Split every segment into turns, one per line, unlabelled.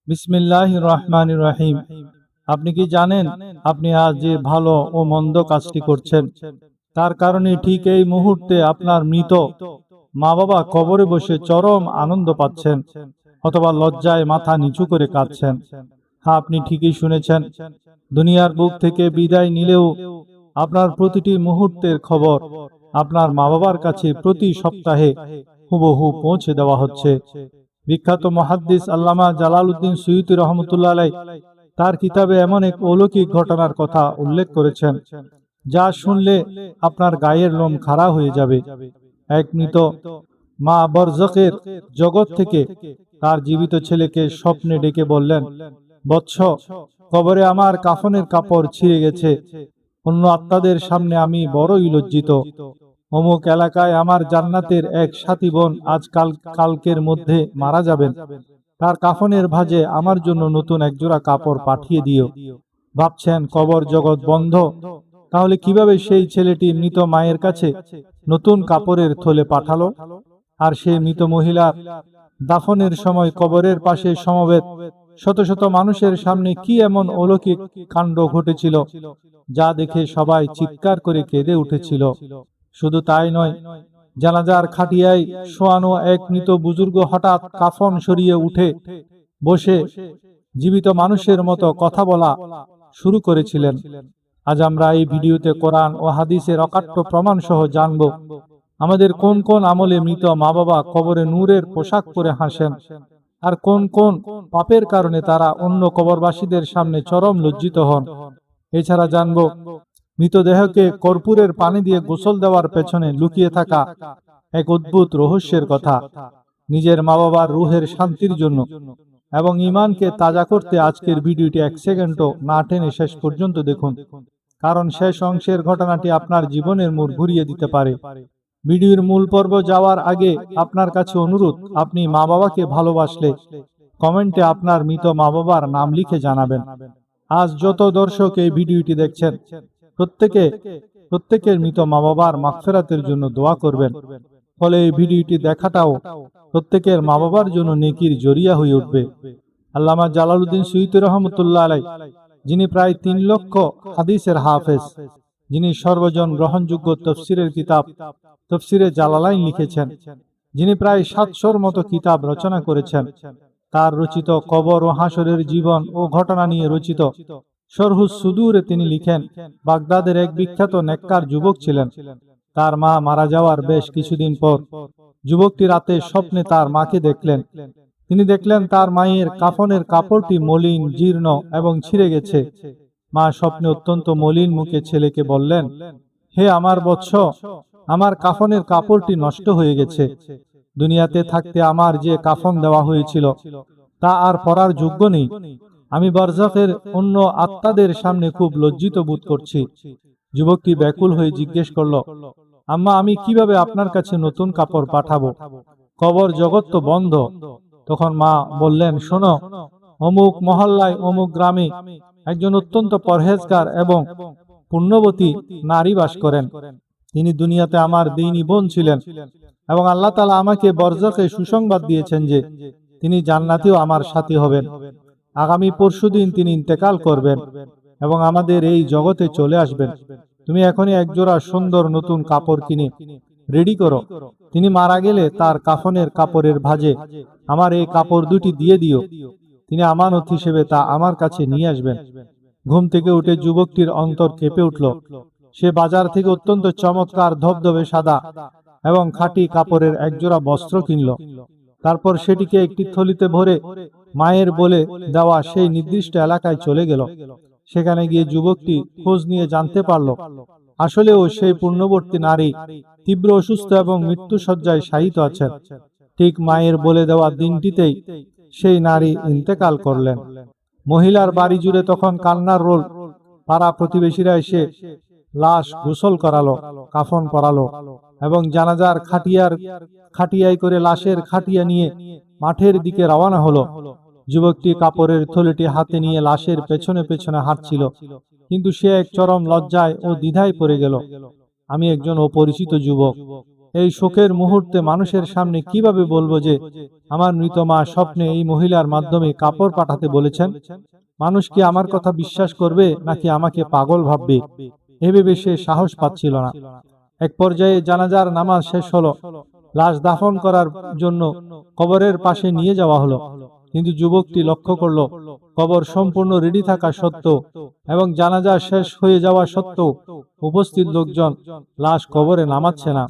বিসমিল্লাহির রহমানির রহিম। আপনি কি জানেন আপনি আজ যে ভালো ও মন্দ কাজটি করছেন তার কারণে ঠিক এই মুহূর্তে আপনার মৃত মা বাবা কবরে বসে চরম আনন্দ পাচ্ছেন অথবা লজ্জায় মাথা নিচু করে কাঁদছেন। হ্যাঁ, আপনি ঠিকই শুনেছেন। দুনিয়ার বুক থেকে বিদায় নিলেও আপনার প্রতিটি মুহূর্তের খবর আপনার মা বাবার কাছে প্রতি সপ্তাহে হুবহু পৌঁছে দেওয়া হচ্ছে। বিখ্যাত মুহাদ্দিস আল্লামা জালালউদ্দিন সুয়ুতী রহমতুল্লাহ আলাইহ তার কিতাবে এমন এক অলৌকিক ঘটনার কথা উল্লেখ করেছেন যা শুনলে আপনার গায়ের লোম খাড়া হয়ে যাবে। এক মৃত মা বরজখের জগৎ থেকে তার জীবিত ছেলেকে স্বপ্নে ডেকে বললেন, বৎস, কবরে আমার কাফনের কাপড় ছিঁড়ে গেছে। অন্য আত্মাদের সামনে আমি বড়ই লজ্জিত। অমুক এলাকায় আমার জান্নাতের এক সাথী বোন কালকের মধ্যে মারা যাবেন। তার কাফনের ভাঁজে আমার জন্য নতুন একজোড়া কাপড় পাঠিয়ে দিও। ভাবছেন কবর জগৎ বন্ধ, তাহলে কিভাবে সেই ছেলেটি মৃত মায়ের কাছে নতুন কাপড়ের থলে পাঠালো? আর সেই মৃত মহিলার দাফনের সময় কবরের পাশে সমবেত শত শত মানুষের সামনে কি এমন অলৌকিক কাণ্ড ঘটেছিল যা দেখে সবাই চিৎকার করে কেঁদে উঠেছিল। শুধু তাই নয়, জানাজার খাটিয়ায় শোয়ানো এক মৃত বুজুর্গ হঠাৎ কাফন সরিয়ে উঠে বসে জীবিত মানুষের মতো কথা বলা শুরু করেছিলেন। আজ আমরা এই ভিডিওতে কোরআন ও হাদিসের অকাট্য প্রমাণ সহ জানব আমাদের কোন কোন আমলে মৃত মা বাবা কবরে নূরের পোশাক পরে হাসেন, আর কোন কোন পাপের কারণে তারা অন্য কবরবাসীদের সামনে চরম লজ্জিত হন। এছাড়া জানব মৃতদেহকে কর্পূরের পানি দিয়ে গোসল দেওয়ার পেছনে লুকিয়ে থাকা এক অদ্ভুত রহস্যের কথা। নিজের মা বাবার রুহের শান্তির জন্য এবং ঈমানকে তাজা করতে আজকের ভিডিওটি এক সেকেন্ডও না টেনে শেষ পর্যন্ত দেখুন, কারণ শেষ অংশের ঘটনাটি আপনার জীবনের মোড় ঘুরিয়ে দিতে পারে। ভিডিওর মূল পর্ব যাওয়ার আগে আপনার কাছে অনুরোধ, আপনি মা বাবাকে ভালোবাসলে কমেন্টে আপনার মৃত মা বাবার নাম লিখে জানাবেন। আজ যত দর্শক এই ভিডিওটি দেখছেন প্রত্যেকের মৃত মা বাবার মাগফিরাতের জন্য দোয়া করবেন। ফলে এই ভিডিওটি দেখাটাও প্রত্যেকের মা বাবার জন্য নেকির জরিয়া হয়ে উঠবে। আল্লামা জালালউদ্দিন সুয়ুতী রহমতুল্লাহ আলাইহ, যিনি প্রায় 3 লক্ষ হাদিসের হাফেজ, যিনি সর্বজন গ্রহণযোগ্য তফসিরের কিতাব তফসিরে জালালাইন লিখেছেন, যিনি প্রায় 700-র মতো কিতাব রচনা করেছেন, তার রচিত কবর ও হাসরের জীবন ও ঘটনা নিয়ে রচিত শরহুস সুদূরে তিনি লিখেন, বাগদাদের এক বিখ্যাত নেককার যুবক ছিলেন। তার মা মারা যাওয়ার বেশ কিছুদিন পর যুবকটি রাতে স্বপ্নে তার মাকে দেখলেন। তিনি দেখলেন তার মায়ের কাফনের কাপড়টি মলিন, জীর্ণ এবং ছিঁড়ে গেছে। মা স্বপ্নে অত্যন্ত মলিন মুখে ছেলেকে বললেন, হে আমার বৎস, আমার কাফনের কাপড়টি নষ্ট হয়ে গেছে। দুনিয়াতে থাকতে আমার যে কাফন দেওয়া হয়েছিল তা আর পরার যোগ্য নেই। আমি বারজাখের অন্য আত্মাদের সামনে খুব লজ্জিত বোধ করছি। যুবকটি ব্যাকুল হয়ে জিজ্ঞেস করল, আম্মা, আমি কিভাবে আপনার কাছে নতুন কাপড় পাঠাবো? কবর জগৎ তো বন্ধ। তখন মা বললেন, শোনো, অমুক মহল্লায় অমুক গ্রামে একজন অত্যন্ত পরহেজগার এবং পুণ্যবতী নারী বাস করেন। তিনি দুনিয়াতে আমার দ্বীনী বোন ছিলেন এবং আল্লাহ তাআলা আমাকে বরজখে সুসংবাদ দিয়েছেন যে তিনি জান্নাতেও আমার সাথী হবেন। আগামী পরশুদিন তিনি ইন্তেকাল করবেন এবং আমাদের এই জগতে চলে আসবেন। তুমি এখনই একজোড়া সুন্দর নতুন কাপড় কিনে রেডি করো। তিনি মারা গেলে তার কাফনের কাপড়ের ভাঁজে আমার এই কাপড় দুটি দিয়ে দিও। তিনি আমানত হিসেবে তা আমার কাছে নিয়ে আসবেন। ঘুম থেকে উঠে যুবকটির অন্তর কেঁপে উঠল। সে বাজার থেকে অত্যন্ত চমৎকার ধবধবে সাদা এবং খাঁটি কাপড়ের একজোড়া বস্ত্র কিনল। তারপর সেটিকে একটি থলিতে ভরে মায়ের বলে দেওয়া সেই নির্দিষ্ট এলাকায় চলে গেল। সেখানে গিয়ে যুবকটি খোঁজ নিয়ে জানতে পারল আসলেও সেই পূর্ণবর্তী নারী তীব্র অসুস্থ এবং মৃত্যুশয্যায় শায়িত আছেন। ঠিক মায়ের বলে দেওয়া দিনটিতেই সেই নারী ইন্তেকাল করলেন। মহিলার বাড়ি জুড়ে তখন কান্নার রোল। পাড়া প্রতিবেশীরা এসে লাশ গোসল করালো, কাফন পরালো এবং জানাজার খাটিয়ায় করে লাশের খাটিয়া নিয়ে মাঠের দিকে রওনা হলো। যুবকটি কাপড়ের থলেটি হাতে নিয়ে লাশের পেছনে পেছনে হাঁটছিল, কিন্তু সে এক চরম লজ্জায় ও দ্বিধায় পড়ে গেল। আমি একজন অপরিচিত যুবক, এই শোকের মুহূর্তে মানুষের সামনে কিভাবে বলবো যে আমার মৃত মা স্বপ্নে এই মহিলার মাধ্যমে কাপড় পাঠাতে বলেছেন? মানুষ কি আমার কথা বিশ্বাস করবে নাকি আমাকে পাগল ভাববে? ভেবে সে সাহস পাচ্ছিল না। এক পর্যায়ে জানাজার নামাজ শেষ হলো। লাশ দাফন করার জন্য কবরের পাশে নিয়ে যাওয়া হলো। কিন্তু যুবকটি লক্ষ্য করলো কবর সম্পূর্ণ রেডি থাকা সত্ত্বেও এবং জানাজা শেষ হয়ে যাওয়া সত্ত্বেও উপস্থিত লোকজন লাশ কবরে নামাচ্ছে না।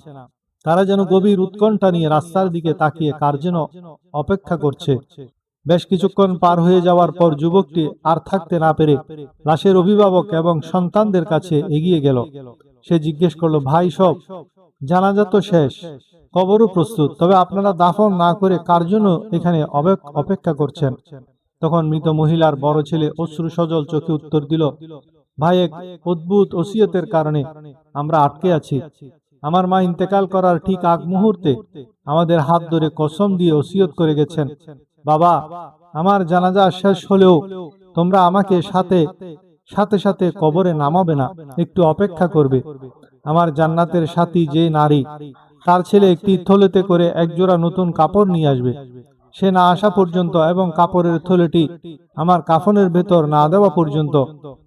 তারা যেন গভীর উৎকণ্ঠা নিয়ে রাস্তার দিকে তাকিয়ে কার যেন অপেক্ষা করছে। বেশ কিছুক্ষণ পার হয়ে যাওয়ার পর যুবকটি আর থাকতে না পেরে লাশের অভিভাবক এবং সন্তানদের কাছে এগিয়ে গেল। সে জিজ্ঞেস করলো, ভাই সব, জানাজা তো শেষ, কবরও প্রস্তুত, তবে আপনারা দাফন না করে কার জন্য এখানে অপেক্ষা করছেন? তখন মৃত মহিলার বড় ছেলে অশ্রু সজল চোখে উত্তর দিল, ভাই, এক অদ্ভুত ওসিয়তের কারণে আমরা আটকে আছি। আমার মা ইন্তেকাল করার ঠিক আগ মুহূর্তে আমাদের হাত ধরে কসম দিয়ে ওসিয়ত করে গেছেন, বাবা, আমার জানাজা শেষ হলেও তোমরা আমাকে সাথে সাথে কবরে নামাবে না, একটু অপেক্ষা করবে। আমার জান্নাতের সাথী যে নারী, তার ছেলে একটি থলেতে করে একজোড়া নতুন কাপড় নিয়ে আসবে। সে না আসা পর্যন্ত এবং কাপড়ের থলেটি আমার কাফনের ভেতর না দেওয়া পর্যন্ত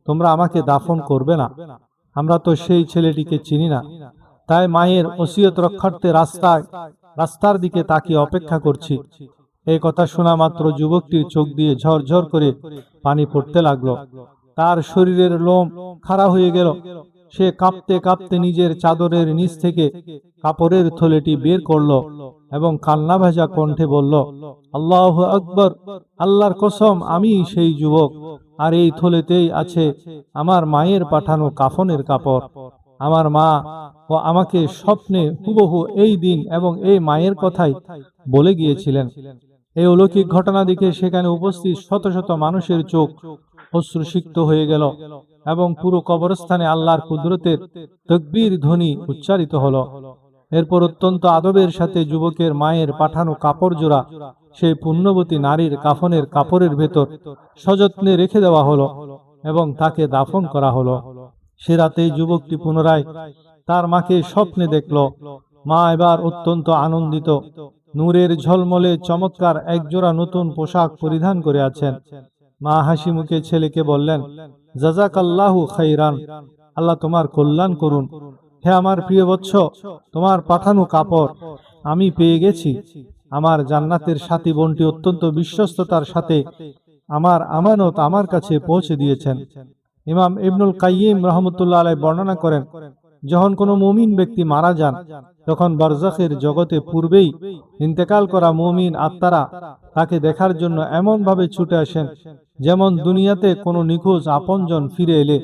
তোমরা আমাকে দাফন করবে না। আমরা তো সেই ছেলেটিকে চিনি না, তাই মায়ের ওসিয়ত রক্ষার্থে রাস্তার দিকে তাকিয়ে অপেক্ষা করছি। এই কথা শোনা মাত্র যুবকটির চোখ দিয়ে ঝরঝর করে পানি পড়তে লাগলো। তার শরীরের লোম খাড়া হয়ে গেল। সে কাঁপতে কাঁপতে নিজের চাদরের নিচ থেকে কাপড়ের থলেটি বের করলো এবং কান্না ভেজা কণ্ঠে বলল, আল্লাহু আকবার, আল্লাহর কসম, আমি সেই যুবক, আর এই থলেতেই আছে আমার মায়ের পাঠানো কাফনের কাপড়। আমার মা ও আমাকে স্বপ্নে হুবহু এই দিন এবং এই মায়ের কথাই বলে গিয়েছিলেন। এই অলৌকিক ঘটনা দেখে সেখানে উপস্থিত শত শত মানুষের চোখ অশ্রুসিক্ত হয়ে গেল এবং পুরো কবরস্থানে আল্লাহর কুদরতের তাকবীর ধ্বনি উচ্চারিত হলো। এরপর অত্যন্ত আদবের সাথে যুবকের মায়ের পাঠানো কাপড় জোড়া সেই পুণ্যবতী নারীর কাফনের কাপড়ের ভেতর সযত্নে রেখে দেওয়া হলো এবং তাকে দাফন করা হলো। সে রাতেই যুবকটি পুনরায় তার মাকে স্বপ্নে দেখল। মা এবার অত্যন্ত আনন্দিত, নূরের ঝলমলে চমৎকার একজোড়া নতুন পোশাক পরিধান করে আছেন। মা হাসি মুখে ছেলেকে বললেন, জাযাকাল্লাহু খাইরান, আল্লাহ তোমার কল্যাণ করুন। হে আমার প্রিয় বৎস, তোমার পাঠানো কাপড় আমি পেয়ে গেছি। আমার জান্নাতের সাথী বোনটি অত্যন্ত বিশ্বস্ততার সাথে আমার আমানত আমার কাছে পৌঁছে দিয়েছেন। ইমাম ইবনুল কাইয়িম রাহমাতুল্লাহ আলাইহি বর্ণনা করেন, যখন কোনো মুমিন ব্যক্তি মারা যান তখন বারজাখের জগতে পূর্বেই ইন্তেকাল করা মুমিন আত্মারা তাকে দেখার জন্য এমন ভাবে ছুটে আসেন যেমন দুনিয়াতে কোনো নিখোঁজ আপনজন ফিরে এলে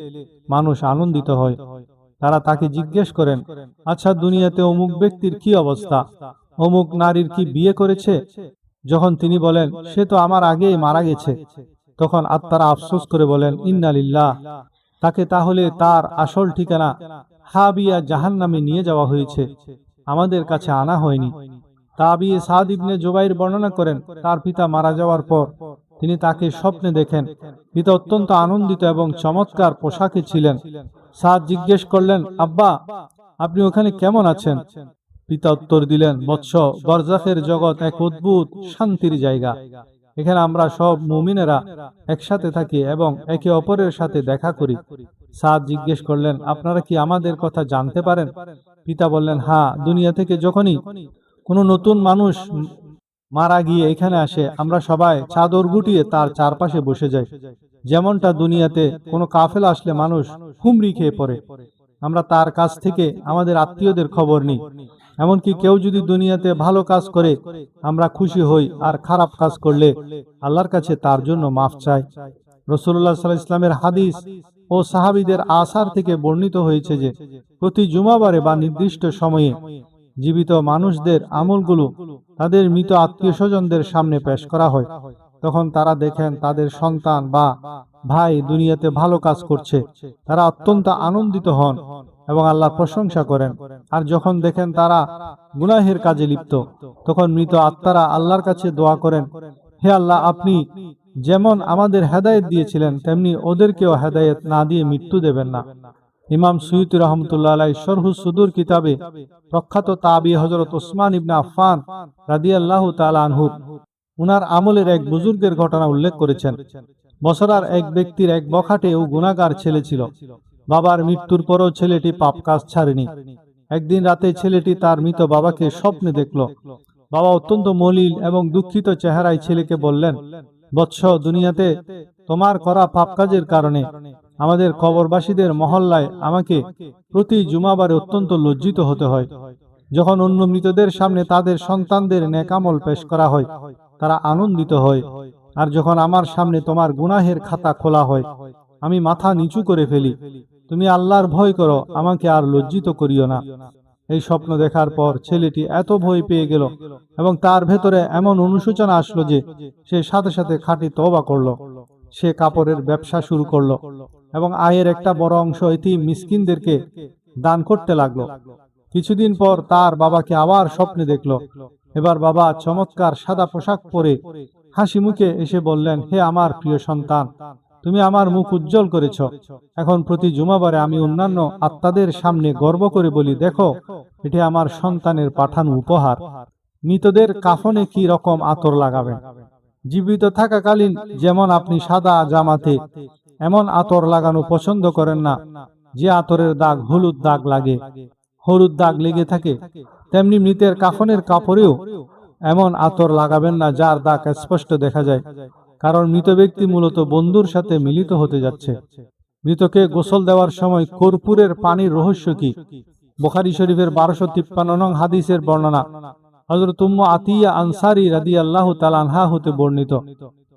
মানুষ আনন্দিত হয়। তারা তাকে জিজ্ঞেস করেন, আচ্ছা, দুনিয়াতে অমুক ব্যক্তির কি অবস্থা, অমুক নারীর কি বিয়ে করেছে? যখন তিনি বলেন, সে তো আমার আগেই মারা গেছে, তখন আত্মারা আফসোস করে বলেন, ইন্না লিল্লাহ, তাকে তাহলে তার আসল ঠিকানা হাবিয়া জাহান্নামে নিয়ে যাওয়া হয়েছে, আমাদের কাছে আনা হয়নি। তাবিয়ে সাদ ইবনে জুবাইর বর্ণনা করেন, তার পিতা মারা যাওয়ার পর তিনি তাকে স্বপ্নে দেখেন। পিতা অত্যন্ত আনন্দিত এবং চমৎকার পোশাকে ছিলেন। সাদ জিজ্ঞেস করলেন, আব্বা, আপনি ওখানে কেমন আছেন? পিতা উত্তর দিলেন, বৎস, বরজাখের জগৎ এক অদ্ভুত শান্তির জায়গা। এখানে আমরা সব মুমিনেরা একসাথে থাকি এবং একে অপরের সাথে দেখা করি। সাদ জিজ্ঞেস করলেন, আপনারা কি আমাদের কথা জানতে পারেন? পিতা বললেন, হ্যাঁ, দুনিয়া থেকে যখনই কোনো নতুন মানুষ মারা গিয়ে এখানে আসে আমরা সবাই চাদর গুটিয়ে তার চারপাশে বসে যাই। যেমনটা দুনিয়াতে কোনো কাফেলা আসলে মানুষ হুমড়ি খেয়ে পড়ে, আমরা তার কাছ থেকে আমাদের আত্মীয়দের খবর নিই। এমনকি কেউ যদি দুনিয়াতে ভালো কাজ করে আমরা খুশি হই, আর খারাপ কাজ করলে আল্লাহর কাছে তার জন্য মাফ চাই। রাসূলুল্লাহ সাল্লাল্লাহু আলাইহি ওয়াসাল্লামের হাদিস ও সাহাবীদের আসার থেকে বর্ণিত হয়েছে যে প্রতি জুমাবারে বা নির্দিষ্ট সময়ে জীবিত মানুষদের আমলগুলো তাদের মৃত আত্মীয় স্বজনদের সামনে পেশ করা হয়। তখন তারা দেখেন তাদের সন্তান বা ভাই দুনিয়াতে ভালো কাজ করছে, তারা অত্যন্ত আনন্দিত হন এবং আল্লাহর প্রশংসা করেন। আর যখন দেখেন তারা গুনাহের কাজে লিপ্ত, তখন মৃত আত্মারা আল্লাহর কাছে দোয়া করেন, হে আল্লাহ, আপনি যেমন আমাদের হেদায়েত দিয়েছিলেন তেমনি ওদেরকেও হেদায়েত না দিয়ে মৃত্যু দেবেন না। ইমাম সুয়ুতি রহমতুল্লাহ আলাইহি শরহুস সুদুর কিতাবে প্রখ্যাত তাবি হযরত ওসমান ইবনে আফফান রাদিয়াল্লাহু তাআলা আনহু উনার আমলের এক বুজুর্গের ঘটনা উল্লেখ করেছেন। বছরার এক ব্যক্তির এক বখাটে ও গুনাহগার ছেলে ছিল। বাবার মৃত্যুর পরও ছেলেটি পাপ কাজ ছাড়েনি। একদিন রাতে ছেলেটি তার মৃত বাবাকে স্বপ্নে দেখল। বাবা অত্যন্ত মলিন এবং দুঃখিত চেহারায় ছেলেকে বললেন, বৎস, দুনিয়াতে তোমার করা পাপ কাজের কারণে আমাদের কবরবাসীদের মহল্লায় আমাকে প্রতি জুমাবারে অত্যন্ত লজ্জিত হতে হয়। যখন অন্য মৃতদের সামনে তাদের সন্তানদের নেকামল পেশ করা হয়, তারা আনন্দিত হয়, আর যখন আমার সামনে তোমার গুনাহের খাতা খোলা হয়, আমি মাথা নিচু করে ফেলি। তুমি আল্লাহর ভয় করো, আমাকে আর লজ্জিত করিও না। এই স্বপ্ন দেখার পর ছেলেটি এত ভয় পেয়ে গেল এবং তার ভেতরে এমন অনুশোচনা আসলো যে সে সাথে সাথে খাঁটি তওবা করলো। সে কাপড়ের ব্যবসা শুরু করলো এবং আয়ের একটা বড় অংশ এতিম মিসকিনদেরকে দান করতে লাগলো। কিছুদিন পর তার বাবাকে আবার স্বপ্নে দেখলো। এবার বাবা চমৎকার সাদা পোশাক পরে হাসি মুখে এসে বললেন, হে আমার প্রিয় সন্তান, তুমি আমার মুখ উজ্জ্বল করেছ। এখন প্রতি জুমাবারে আমি অন্যান্য আত্মাদের সামনে গর্ব করে বলি, দেখো, এটি আমার সন্তানের পাঠানো উপহার। মৃতদের কাফনে কি রকম আতর লাগাবেন? জীবিত থাকাকালীন যেমন আপনি সাদা জামাতে এমন আতর লাগানো পছন্দ করেন না যে আতরের দাগ হলুদ দাগ লাগে, হলুদ দাগ লেগে থাকে, তেমনি মৃতের কাফনের কাপড়েও এমন আতর লাগাবেন না যার দাগ স্পষ্ট দেখা যায়। কারণ মৃত ব্যক্তি মূলত বন্ধুর সাথে মিলিত হতে যাচ্ছে। মৃতকে গোসল দেওয়ার সময় কর্পূরের পানির রহস্য কি? বুখারী শরীফের 1253 নং হাদিসের বর্ণনা হযরত উম্মু আতিয়া আনসারী রাদিয়াল্লাহু তাআলা আনহা হতে বর্ণিত।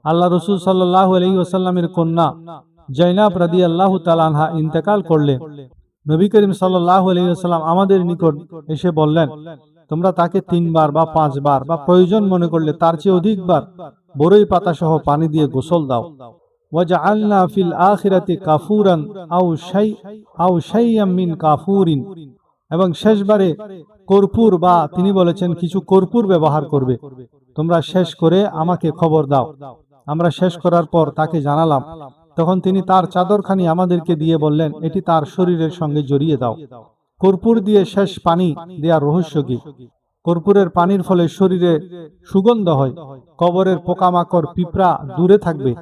আল্লাহ রাসূল সাল্লাল্লাহু আলাইহি ওয়াসাল্লামের কন্যা জাইনাব রাদিয়াল্লাহু তাআলা আনহা ইন্তেকাল করলে নবী করিম সাল্লাল্লাহু আলাইহি ওয়াসাল্লাম আমাদের নিকট এসে বললেন, তোমরা তাকে 3 বার বা 5 বার বা প্রয়োজন মনে করলে তার চেয়ে অধিকবার বরই পাতা সহ পানি দিয়ে গোসল দাও। ওয়াজআলনা ফিল আখিরাতি কাফুরান আও শাইয়াম মিন কাফুরিন, এবং শেষবারে কর্পূর বা তিনি বলেছেন কিছু কর্পূর ব্যবহার করবে। তোমরা শেষ করে আমাকে খবর দাও। আমরা শেষ করার পর তাকে জানালাম। তখন তিনি তার চাদরখানি আমাদেরকে দিয়ে বললেন, এটি তার শরীরের সঙ্গে জড়িয়ে দাও। কর্পূর দিয়ে শেষ পানি দেওয়ার রহস্য কি? কর্পূরের পানির ফলে শরীরে সুগন্ধ হয়, কবরের পোকামাকড় পিঁপড়া দূরে থাকবে,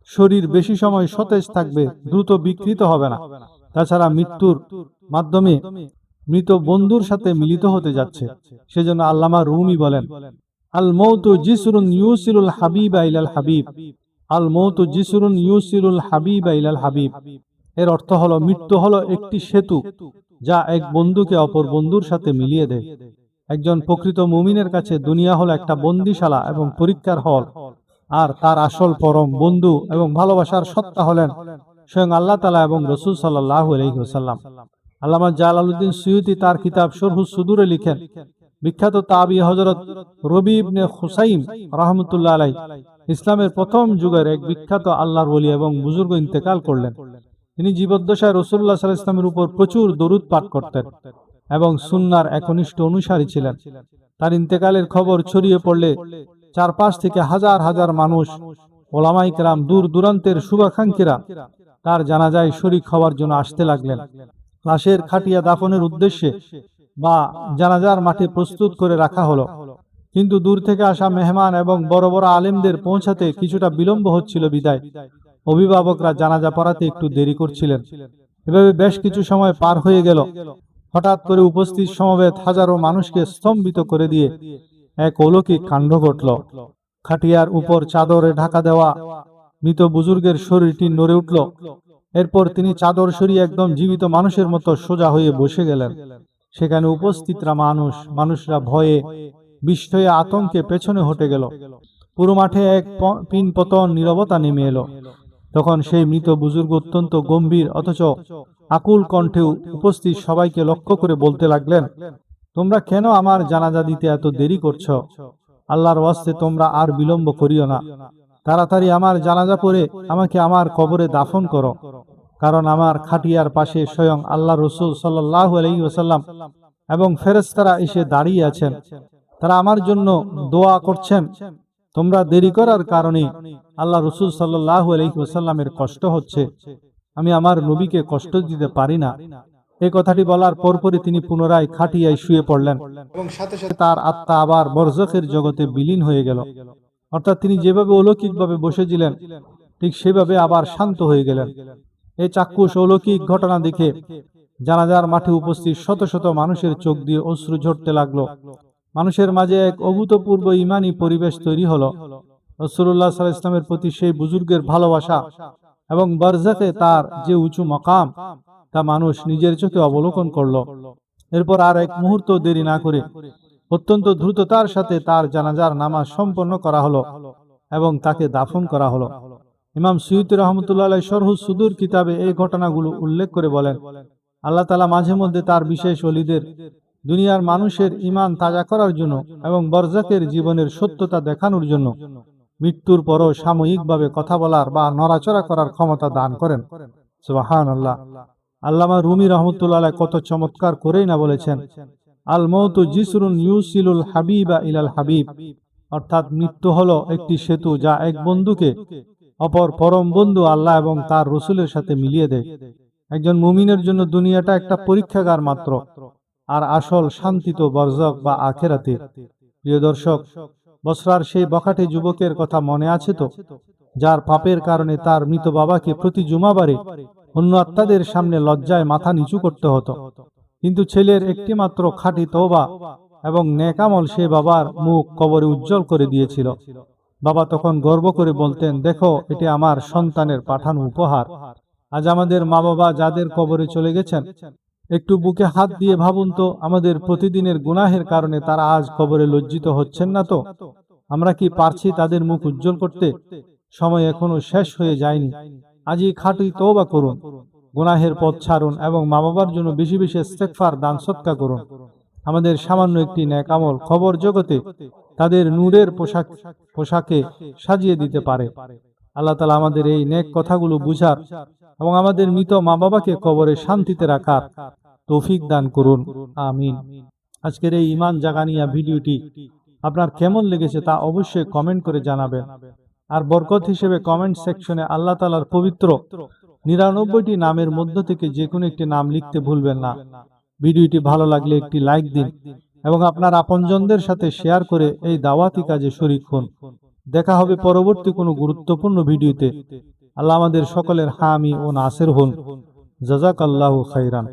শরীর বেশি সময় সতেজ থাকবে, দ্রুত বিকৃত হবে না। তাছাড়া মৃত্যুর মাধ্যমে মৃত বন্ধুর সাথে মিলিত হতে যাচ্ছে। সেজন্য আল্লামা রুমি বলেন, আল মৌতু জিসরুন ইউসিলুল হাবিবা ইলাল হাবিব, আল মৌতু জিসরুন ইউসিলুল হাবিবা ইলাল হাবিব। এর অর্থ হলো, মৃত্যু হলো একটি সেতু যা এক বন্ধুকে অপর বন্ধুর সাথে মিলিয়ে দেয়। একজন প্রকৃত মুমিনের কাছে দুনিয়া হলো একটা বন্দিশালা এবং পরীক্ষার হল, আর তার আসল পরম বন্ধু এবং ভালোবাসার সত্তা হলেন স্বয়ং আল্লাহ তাআলা এবং রাসূল সাল্লাল্লাহু আলাইহি ওয়াসাল্লাম। আল্লামা জালালউদ্দিন সুয়ুতি তার কিতাব শরহুস সুদুরে লিখেন, বিখ্যাত তাবি হযরত রবি ইবনে খুসাইম রাহমাতুল্লাহ আলাইহি ইসলামের প্রথম যুগের এক বিখ্যাত আল্লাহর ওলি এবং বুজুর্গ ইন্তেকাল করলেন। তিনি জীবদ্দশায় রাসূলুল্লাহ সাল্লাল্লাহু আলাইহি ওয়াসাল্লামের উপর প্রচুর দরুদ পাঠ করতেন এবং সুন্নাহর একনিষ্ঠ অনুসারী ছিলেন। তার ইন্তেকালের খবর ছড়িয়ে পড়লে চারপাশ থেকে হাজার হাজার মানুষ, ওলামায়ে কেরাম, দূর দূরান্তের শুভাকাঙ্ক্ষীরা তার জানাজায় শরীক হওয়ার জন্য আসতে লাগলেন। লাশের খাটিয়া দাফনের উদ্দেশ্যে বা জানাজার মাঠে প্রস্তুত করে রাখা হলো, কিন্তু দূর থেকে আসা মেহমান এবং বড় বড় আলেমদের পৌঁছাতে কিছুটা বিলম্ব হচ্ছিল বিদায় অভিভাবকরা জানাজা পড়াতে একটু দেরি করছিলেন। এভাবে বেশ কিছু সময় পার হয়ে গেল। হঠাৎ করে উপস্থিত সমবেত হাজারো মানুষকে স্তম্ভিত করে দিয়ে এক অলৌকিক কাণ্ড ঘটল। খাটিয়ার উপর চাদরে ঢাকা দেওয়া মৃত বুজুর্গের শরীরটি নড়ে উঠল। এরপর তিনি চাদর সরিয়ে একদম জীবিত মানুষের মতো সোজা হয়ে বসে গেলেন। সেখানে উপস্থিতরা মানুষরা ভয়ে বিস্ময়ে আতঙ্কে পেছনে হটে গেল। পুরো মাঠে এক পিন পতন নীরবতা নেমে এলো। তখন সেই মৃত বুজুর্গ অত্যন্ত গম্ভীর অথচ আকুল কণ্ঠে উপস্থিত সবাইকে লক্ষ্য করে বলতে লাগলেন, তোমরা কেন আমার জানাজা দিতে এত দেরি করছো? আল্লাহর ওয়াস্তে তোমরা আর বিলম্ব করিও না। তাড়াতাড়ি আমার জানাজা পড়ে আমাকে আমার কবরে দাফন করো, কারণ আমার খাটিয়ার পাশে স্বয়ং আল্লাহ রাসূল সাল্লাল্লাহু আলাইহি ওয়াসাল্লাম এবং ফেরেশতারা এসে দাঁড়িয়ে আছেন। তারা আমার জন্য দোয়া করছেন। তোমরা দেরি করার কারণে আল্লাহ রাসূল সাল্লাল্লাহু আলাইহি ওয়াসাল্লামের কষ্ট হচ্ছে। আমি আমার নবীকে কষ্ট দিতে পারি না। এই কথাটি বলার পরপরই তিনি পুনরায় খাটিয়ায় শুয়ে পড়লেন এবং সাথে সাথে তার আত্মা আবার বরজখের জগতে বিলীন হয়ে গেল। অর্থাৎ তিনি যেভাবে অলৌকিকভাবে বসেছিলেন ঠিক সেভাবে আবার শান্ত হয়ে গেলেন। এই চাক্ষুষ অলৌকিক ঘটনা দেখে জানাজার মাঠে উপস্থিত শত শত মানুষের চোখ দিয়ে অশ্রু ঝরতে লাগলো। মানুষের মাঝে এক অভূতপূর্ব ইমানি পরিবেশ তৈরি হলো। রাসূলুল্লাহ সাল্লাল্লাহু আলাইহি ওয়াসাল্লামের প্রতি সেই বুজুর্গের ভালোবাসা এবং বারজাখে তার যে উঁচু মাকাম তা মানুষ নিজের চোখে অবলোকন করলো। এরপর আর এক মুহূর্ত দেরি না করে অত্যন্ত দ্রুততার সাথে তার জানাজার নামাজ সম্পন্ন করা হলো এবং তাকে দাফন করা হলো। ইমাম সুয়ুতী রাহমাতুল্লাহ আলাইহি শরহু সুদূর কিতাবে এই ঘটনাগুলো উল্লেখ করে বলেন, আল্লাহ তাআলা মাঝে মধ্যে তার বিশেষ ওলিদের দুনিয়ার মানুষের ঈমান তাজা করার জন্য এবং বরজাকের জীবনের সত্যতা দেখানোর জন্য মৃত্যুর পরও সাময়িকভাবে কথা বলার বা নড়াচড়া করার ক্ষমতা দান করেন। সুবহানাল্লাহ। আল্লামা রুমি রহমতুল্লাহ আলাইহি কত চমৎকার করেই না বলেছেন, আল মউতু জিসরুন ইউসিলুল হাবিবা ইলাল হাবিব, অর্থাৎ মৃত্যু হলো একটি সেতু যা এক বন্ধুকে অপর পরম বন্ধু আল্লাহ এবং তার রসুলের সাথে মিলিয়ে দেয়। একজন মুমিনের জন্য দুনিয়াটা একটা পরীক্ষাগার মাত্র, আর আসল শান্তি তো বরজখ বা আখেরাতে। প্রিয় দর্শক, বসরার সেই বখাটে যুবকের কথা মনে আছে তো, যার পাপের কারণে তার মৃত বাবাকে প্রতি জুমাবারে অন্য আত্মাদের সামনে লজ্জায় মাথা নিচু করতে হতো, কিন্তু ছেলের একটি মাত্র খাঁটি তওবা এবং নেক আমল সে বাবার মুখ কবরে উজ্জ্বল করে দিয়েছিল। বাবা তখন গর্ব করে বলতেন, দেখো, এটি আমার সন্তানের পাঠানো উপহার। আজ আমাদের মা বাবা যাদের কবরে চলে গেছেন, একটু বুকে হাত দিয়ে ভাবুন তো, আমাদের প্রতিদিনের গুনাহের কারণে তারা আজ কবরে লজ্জিত হচ্ছেন না তো? আমরা কি পারছি তাদের মুখ উজ্জ্বল করতে? সময় এখনো শেষ হয়ে যায়নি। আজই খাঁটি তওবা করুন, গুনাহের পথ ছাড়ুন এবং মা বাবার জন্য বেশি বেশি ইস্তেগফার দান সদকা করুন। আমাদের সামান্য একটি নেক আমল খবর জগতে তাদের নূরের পোশাকে সাজিয়ে দিতে পারে। আল্লাহ তাআলা আমাদের এই নেক কথাগুলো বুঝার এবং আমাদের মৃত মা বাবাকে কবরে শান্তিতে রাখার তৌফিক দান করুন, আমিন। আজকের এই ঈমান জাগানিয়া ভিডিওটি আপনার কেমন লেগেছে তা অবশ্যই কমেন্ট করে জানাবেন। আর বরকত হিসেবে কমেন্ট সেকশনে আল্লাহ তাআলার পবিত্র ৯৯টি নামের মধ্য থেকে যে কোনো একটি নাম লিখতে ভুলবেন না। ভিডিওটি ভালো লাগলে একটি লাইক দিন এবং আপনার আপনজনদের সাথে শেয়ার করে এই দাওয়াতি কাজে শরীক হন। দেখা হবে পরবর্তী কোনো গুরুত্বপূর্ণ ভিডিওতে। আল্লাহ আমাদের সকলের হামি ও নাসির হন। জাযাকাল্লাহু খাইরান।